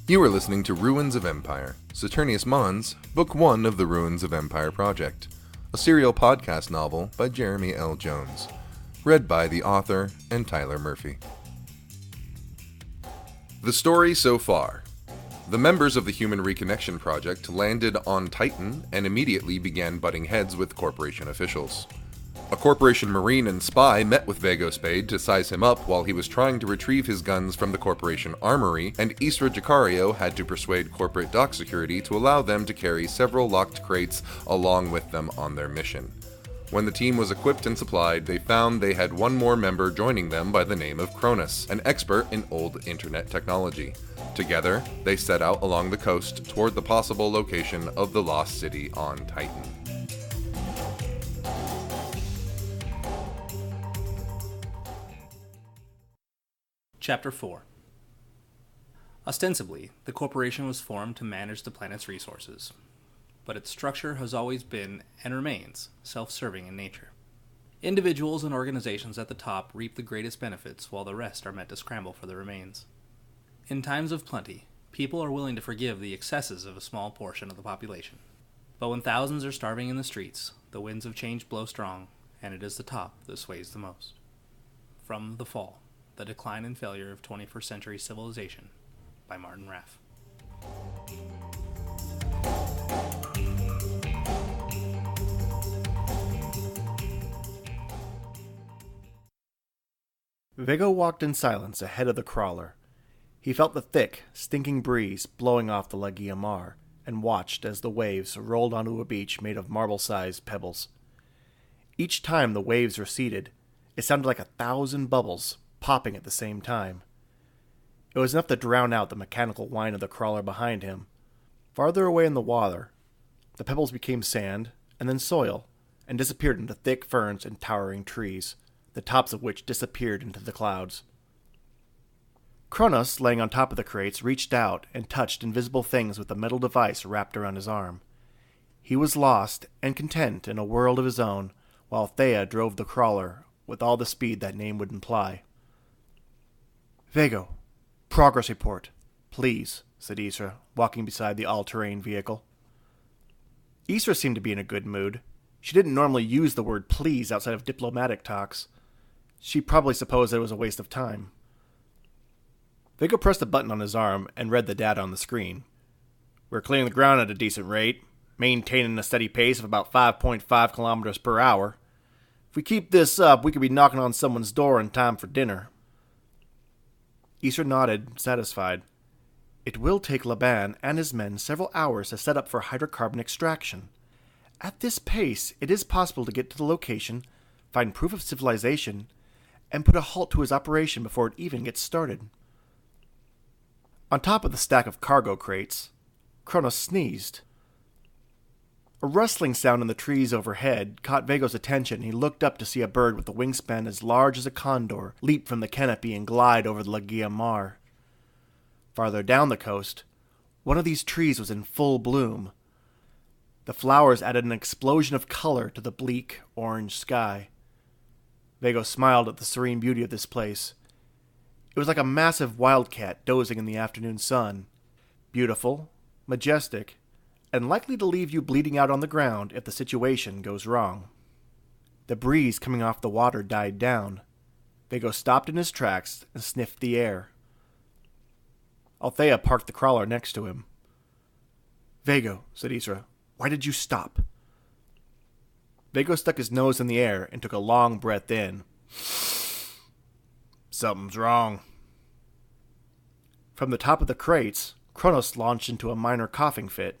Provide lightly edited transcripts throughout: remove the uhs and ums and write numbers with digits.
You are listening to Ruins of Empire, Saturnius Mons, Book 1 of the Ruins of Empire Project, a serial podcast novel by Jeremy L. Jones, read by the author and Tyler Murphy. The story so far. The members of the Human Reconnection Project landed on Titan and immediately began butting heads with corporation officials. A corporation marine and spy met with Viekko Spade to size him up while he was trying to retrieve his guns from the corporation armory, and Isra Jacario had to persuade corporate dock security to allow them to carry several locked crates along with them on their mission. When the team was equipped and supplied, they found they had one more member joining them by the name of Cronus, an expert in old internet technology. Together, they set out along the coast toward the possible location of the lost city on Titan. Chapter 4. Ostensibly, the corporation was formed to manage the planet's resources, but its structure has always been, and remains, self-serving in nature. Individuals and organizations at the top reap the greatest benefits, while the rest are meant to scramble for the remains. In times of plenty, people are willing to forgive the excesses of a small portion of the population. But when thousands are starving in the streets, the winds of change blow strong, and it is the top that sways the most. From The Fall, The Decline and Failure of 21st Century Civilization, by Martin Raff. Viekko walked in silence ahead of the crawler. He felt the thick, stinking breeze blowing off the Lagia Mar, and watched as the waves rolled onto a beach made of marble-sized pebbles. Each time the waves receded, it sounded like 1,000 bubbles popping at the same time. It was enough to drown out the mechanical whine of the crawler behind him. Farther away in the water, the pebbles became sand, and then soil, and disappeared into thick ferns and towering trees, the tops of which disappeared into the clouds. Cronus, laying on top of the crates, reached out and touched invisible things with a metal device wrapped around his arm. He was lost and content in a world of his own, while Thea drove the crawler with all the speed that name would imply. "Viekko, progress report, please," said Isra, walking beside the all-terrain vehicle. Isra seemed to be in a good mood. She didn't normally use the word please outside of diplomatic talks. She probably supposed that it was a waste of time. Viekko pressed a button on his arm and read the data on the screen. "We're clearing the ground at a decent rate, maintaining a steady pace of about 5.5 kilometers per hour. If we keep this up, we could be knocking on someone's door in time for dinner." Isra nodded, satisfied. It will take Laban and his men several hours to set up for hydrocarbon extraction. At this pace, it is possible to get to the location, find proof of civilization, and put a halt to his operation before it even gets started. On top of the stack of cargo crates, Cronus sneezed. A rustling sound in the trees overhead caught Viekko's attention, and he looked up to see a bird with a wingspan as large as a condor leap from the canopy and glide over the Lagia Mar. Farther down the coast, one of these trees was in full bloom. The flowers added an explosion of color to the bleak, orange sky. Viekko smiled at the serene beauty of this place. It was like a massive wildcat dozing in the afternoon sun. Beautiful, majestic, and likely to leave you bleeding out on the ground if the situation goes wrong. The breeze coming off the water died down. Viekko stopped in his tracks and sniffed the air. Althea parked the crawler next to him. "Viekko," said Isra, "why did you stop?" Viekko stuck his nose in the air and took a long breath in. "Something's wrong." From the top of the crates, Cronus launched into a minor coughing fit.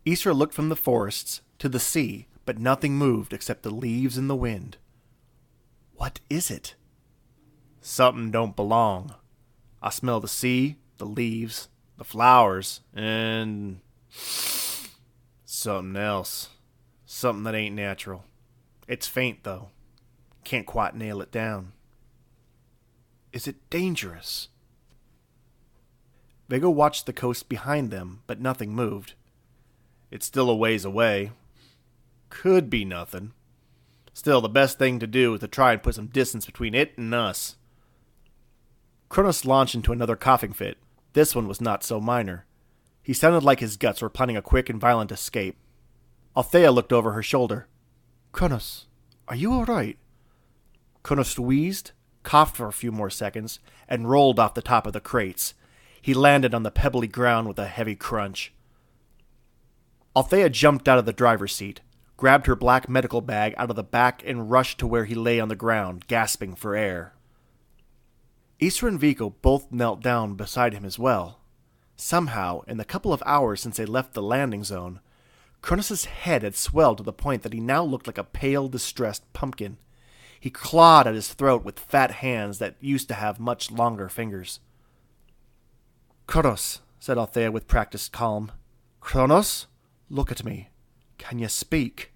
Isra looked from the forests to the sea, but nothing moved except the leaves in the wind. "What is it?" "Something don't belong. I smell the sea, the leaves, the flowers, and something else. Something that ain't natural. It's faint, though. Can't quite nail it down." "Is it dangerous?" Viekko watched the coast behind them, but nothing moved. "It's still a ways away. Could be nothing. Still, the best thing to do is to try and put some distance between it and us." Cronus launched into another coughing fit. This one was not so minor. He sounded like his guts were planning a quick and violent escape. Althea looked over her shoulder. "Kronos, are you all right?" Kronos wheezed, coughed for a few more seconds, and rolled off the top of the crates. He landed on the pebbly ground with a heavy crunch. Althea jumped out of the driver's seat, grabbed her black medical bag out of the back, and rushed to where he lay on the ground, gasping for air. Isra and Viekko both knelt down beside him as well. Somehow, in the couple of hours since they left the landing zone, Kronos' head had swelled to the point that he now looked like a pale, distressed pumpkin. He clawed at his throat with fat hands that used to have much longer fingers. "Kronos," said Althea with practiced calm. "Kronos, look at me. Can you speak?"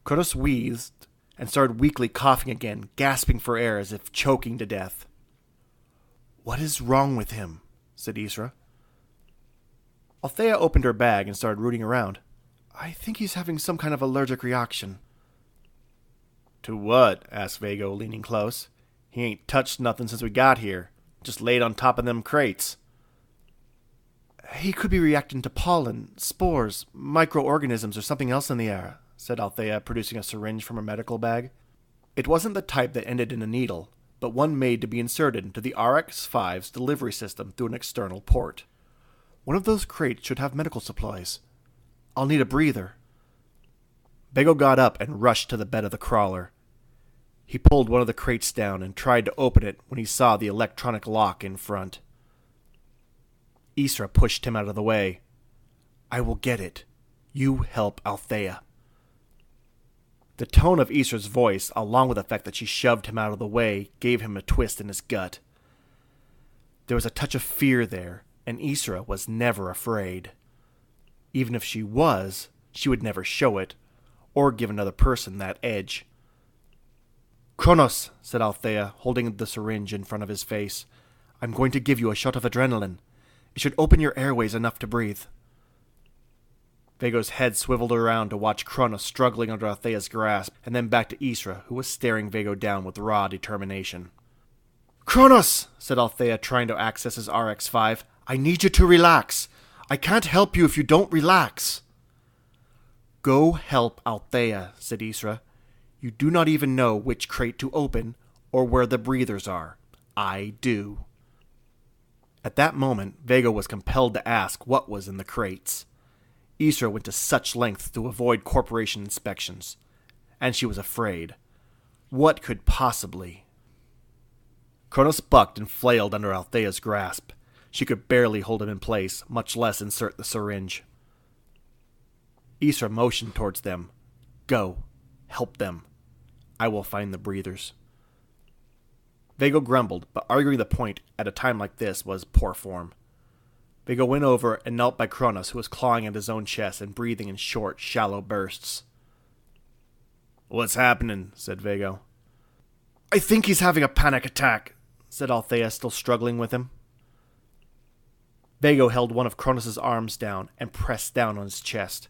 Kronos wheezed and started weakly coughing again, gasping for air as if choking to death. "What is wrong with him?" said Isra. Althea opened her bag and started rooting around. "I think he's having some kind of allergic reaction." "To what?" asked Viekko, leaning close. "He ain't touched nothing since we got here. Just laid on top of them crates." "He could be reacting to pollen, spores, microorganisms, or something else in the air," said Althea, producing a syringe from her medical bag. It wasn't the type that ended in a needle, but one made to be inserted into the RX-5's delivery system through an external port. "One of those crates should have medical supplies. I'll need a breather." Viekko got up and rushed to the bed of the crawler. He pulled one of the crates down and tried to open it when he saw the electronic lock in front. Isra pushed him out of the way. "I will get it. You help Althea." The tone of Isra's voice, along with the fact that she shoved him out of the way, gave him a twist in his gut. There was a touch of fear there, and Isra was never afraid. Even if she was, she would never show it, or give another person that edge. "Kronos," said Althea, holding the syringe in front of his face. "I'm going to give you a shot of adrenaline. It should open your airways enough to breathe." Viekko's head swiveled around to watch Kronos struggling under Althea's grasp, and then back to Isra, who was staring Viekko down with raw determination. "Kronos," said Althea, trying to access his RX-5, "I need you to relax. I can't help you if you don't relax." "Go help Althea," said Isra. "You do not even know which crate to open or where the breathers are. I do." At that moment, Viekko was compelled to ask what was in the crates. Isra went to such lengths to avoid corporation inspections, and she was afraid. What could possibly? Kronos bucked and flailed under Althea's grasp. She could barely hold him in place, much less insert the syringe. Isra motioned towards them. "Go. Help them. I will find the breathers." Viekko grumbled, but arguing the point at a time like this was poor form. Viekko went over and knelt by Kronos, who was clawing at his own chest and breathing in short, shallow bursts. "What's happening?" said Viekko. "I think he's having a panic attack," said Althea, still struggling with him. Viekko held one of Kronos' arms down and pressed down on his chest.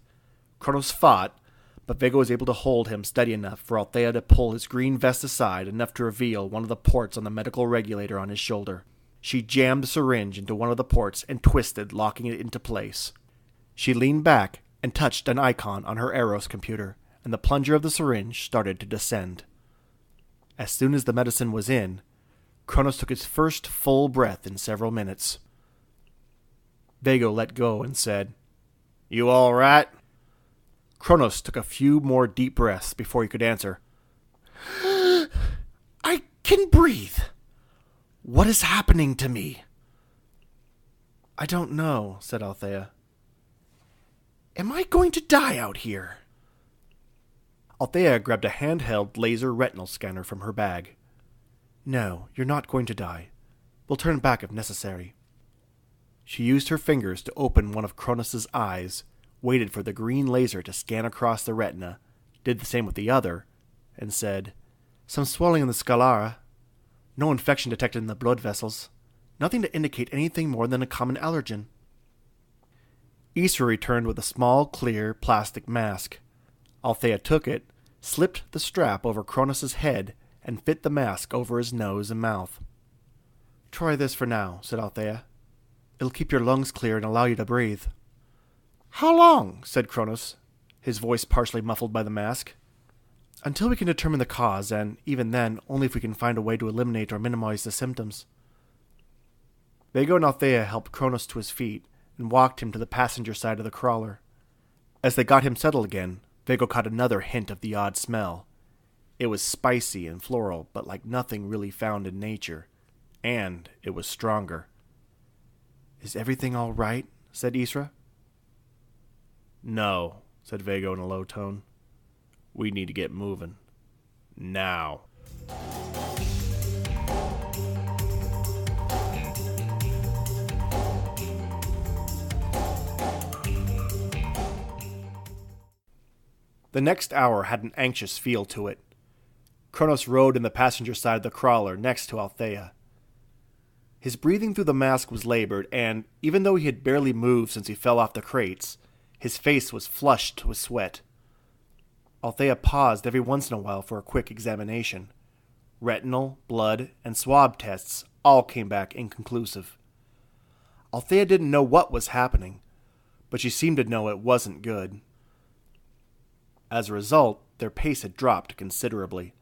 Kronos fought, but Viekko was able to hold him steady enough for Althea to pull his green vest aside enough to reveal one of the ports on the medical regulator on his shoulder. She jammed the syringe into one of the ports and twisted, locking it into place. She leaned back and touched an icon on her Eros computer, and the plunger of the syringe started to descend. As soon as the medicine was in, Kronos took his first full breath in several minutes. Viekko let go and said, "You all right?" Kronos took a few more deep breaths before he could answer. "I can breathe. What is happening to me?" "I don't know," said Althea. "Am I going to die out here?" Althea grabbed a handheld laser retinal scanner from her bag. "No, you're not going to die. We'll turn back if necessary." She used her fingers to open one of Kronos' eyes, waited for the green laser to scan across the retina, did the same with the other, and said, "Some swelling in the sclera. No infection detected in the blood vessels. Nothing to indicate anything more than a common allergen." Isra returned with a small, clear, plastic mask. Althea took it, slipped the strap over Kronos' head, and fit the mask over his nose and mouth. Try this for now, said Althea. It'll keep your lungs clear and allow you to breathe. How long? Said Kronos, his voice partially muffled by the mask. Until we can determine the cause, and even then, only if we can find a way to eliminate or minimize the symptoms. Viekko and Althea helped Kronos to his feet and walked him to the passenger side of the crawler. As they got him settled again, Viekko caught another hint of the odd smell. It was spicy and floral, but like nothing really found in nature. And it was stronger. Is everything all right? Said Isra. No, said Viekko in a low tone. We need to get moving. Now. The next hour had an anxious feel to it. Kronos rode in the passenger side of the crawler next to Althea. His breathing through the mask was labored, and even though he had barely moved since he fell off the crates, his face was flushed with sweat. Althea paused every once in a while for a quick examination. Retinal, blood, and swab tests all came back inconclusive. Althea didn't know what was happening, but she seemed to know it wasn't good. As a result, their pace had dropped considerably.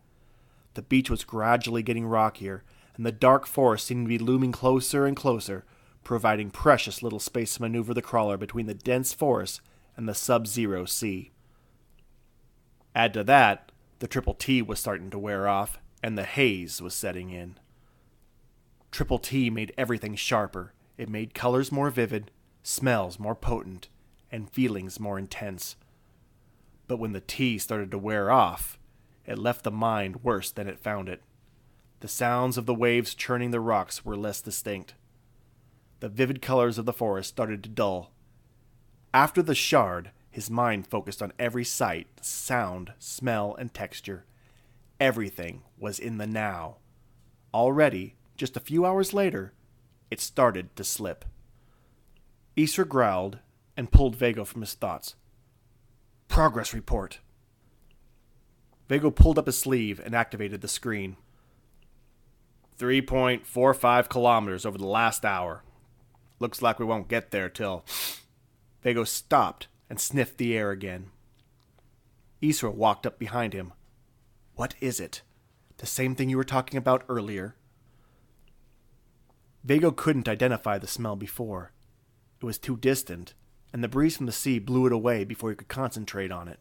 The beach was gradually getting rockier, and the dark forest seemed to be looming closer and closer, providing precious little space to maneuver the crawler between the dense forest and the sub-zero sea. Add to that, the Triple T was starting to wear off, and the haze was setting in. Triple T made everything sharper. It made colors more vivid, smells more potent, and feelings more intense. But when the tea started to wear off, it left the mind worse than it found it. The sounds of the waves churning the rocks were less distinct. The vivid colors of the forest started to dull. After the shard, his mind focused on every sight, sound, smell, and texture. Everything was in the now. Already, just a few hours later, it started to slip. Isra growled and pulled Viekko from his thoughts. Progress report. Viekko pulled up his sleeve and activated the screen. 3.45 kilometers over the last hour. Looks like we won't get there till... Viekko stopped and sniffed the air again. Isra walked up behind him. What is it? The same thing you were talking about earlier? Viekko couldn't identify the smell before. It was too distant, and the breeze from the sea blew it away before he could concentrate on it.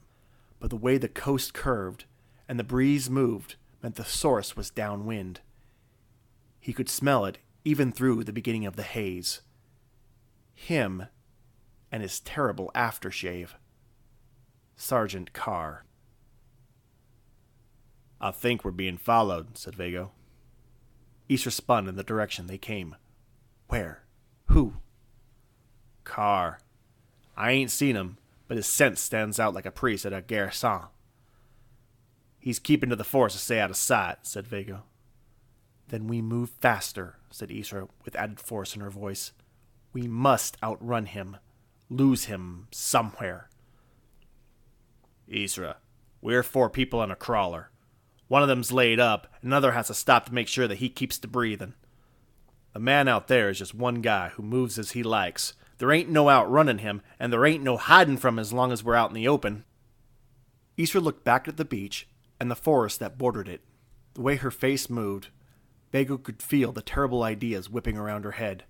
But the way the coast curved and the breeze moved meant the source was downwind. He could smell it even through the beginning of the haze. Him and his terrible aftershave. Sergeant Carr. I think we're being followed, said Viekko. Isra spun in the direction they came. Where? Who? Carr. I ain't seen him, but his scent stands out like a priest at a garrison. He's keeping to the forest to stay out of sight, said Viekko. Then we move faster, said Isra with added force in her voice. We must outrun him. Lose him somewhere. Isra, we're 4 people on a crawler. One of them's laid up, another has to stop to make sure that he keeps to breathing. The man out there is just one guy who moves as he likes. There ain't no outrunning him, and there ain't no hiding from him as long as we're out in the open. Isra looked back at the beach and the forest that bordered it. The way her face moved, Viekko could feel the terrible ideas whipping around her head.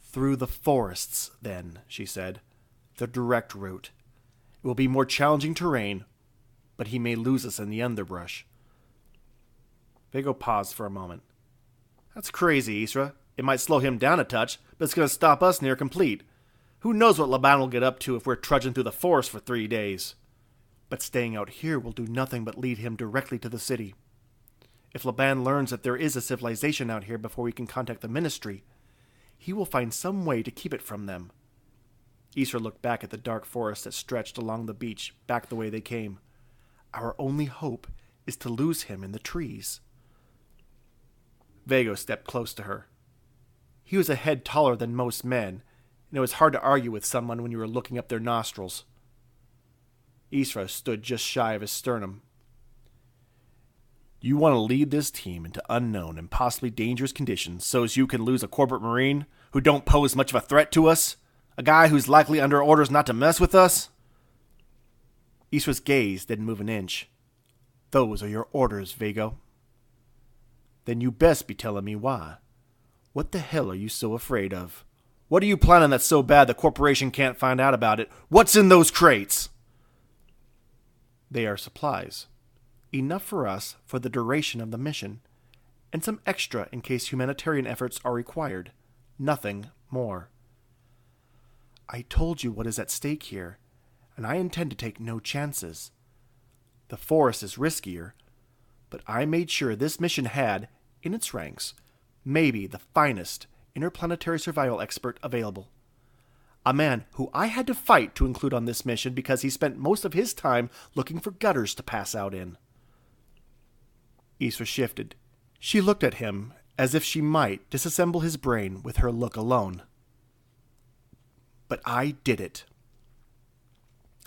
Through the forests, then, she said. The direct route. It will be more challenging terrain, but he may lose us in the underbrush. Viekko paused for a moment. That's crazy, Isra. It might slow him down a touch, but it's going to stop us near complete. Who knows what Laban will get up to if we're trudging through the forest for 3 days. But staying out here will do nothing but lead him directly to the city. If Laban learns that there is a civilization out here before we can contact the ministry, he will find some way to keep it from them. Isra looked back at the dark forest that stretched along the beach, back the way they came. Our only hope is to lose him in the trees. Viekko stepped close to her. He was a head taller than most men, and it was hard to argue with someone when you were looking up their nostrils. Isra stood just shy of his sternum. You want to lead this team into unknown and possibly dangerous conditions so as you can lose a corporate Marine who don't pose much of a threat to us? A guy who's likely under orders not to mess with us? Isra's gaze didn't move an inch. Those are your orders, Viekko. Then you best be telling me why. What the hell are you so afraid of? What are you planning that's so bad the corporation can't find out about it? What's in those crates? They are supplies. Enough for us for the duration of the mission, and some extra in case humanitarian efforts are required. Nothing more. I told you what is at stake here, and I intend to take no chances. The forest is riskier, but I made sure this mission had, in its ranks, maybe the finest interplanetary survival expert available. A man who I had to fight to include on this mission because he spent most of his time looking for gutters to pass out in. Isra shifted. She looked at him as if she might disassemble his brain with her look alone. But I did it.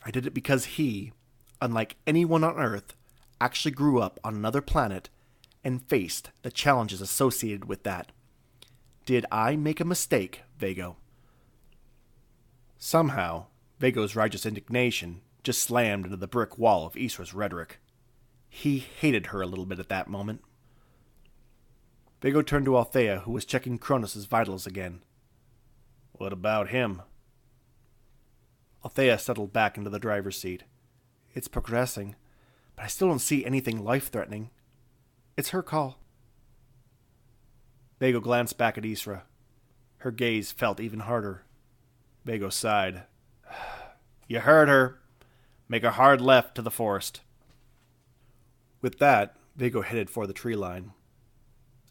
I did it because he, unlike anyone on Earth, actually grew up on another planet and faced the challenges associated with that. Did I make a mistake, Viekko? Somehow, Viekko's righteous indignation just slammed into the brick wall of Isra's rhetoric. He hated her a little bit at that moment. Viekko turned to Althea, who was checking Kronos' vitals again. What about him? Althea settled back into the driver's seat. It's progressing, but I still don't see anything life-threatening. It's her call. Viekko glanced back at Isra. Her gaze felt even harder. Viekko sighed. You heard her. Make a hard left to the forest. With that, Viekko headed for the tree line.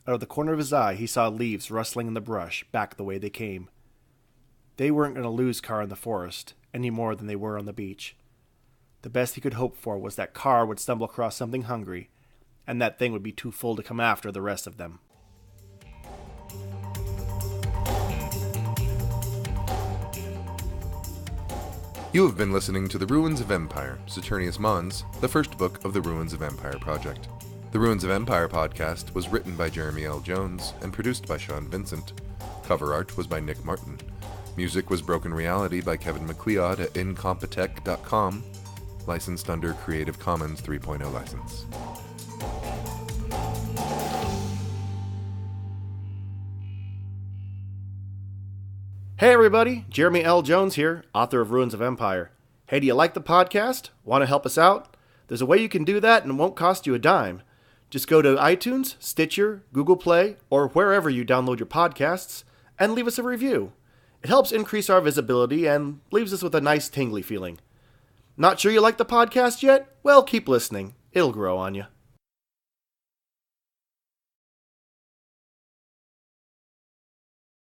Out of the corner of his eye, he saw leaves rustling in the brush back the way they came. They weren't going to lose Carr in the forest, any more than they were on the beach. The best he could hope for was that Carr would stumble across something hungry, and that thing would be too full to come after the rest of them. You have been listening to The Ruins of Empire, Saturnius Mons, the first book of the Ruins of Empire project. The Ruins of Empire podcast was written by Jeremy L. Jones and produced by Sean Vincent. Cover art was by Nick Martin. Music was Broken Reality by Kevin MacLeod at incompetech.com, licensed under Creative Commons 3.0 license. Hey everybody, Jeremy L. Jones here, author of Ruins of Empire. Hey, do you like the podcast? Want to help us out? There's a way you can do that and it won't cost you a dime. Just go to iTunes, Stitcher, Google Play, or wherever you download your podcasts, and leave us a review. It helps increase our visibility and leaves us with a nice tingly feeling. Not sure you like the podcast yet? Well, keep listening. It'll grow on you.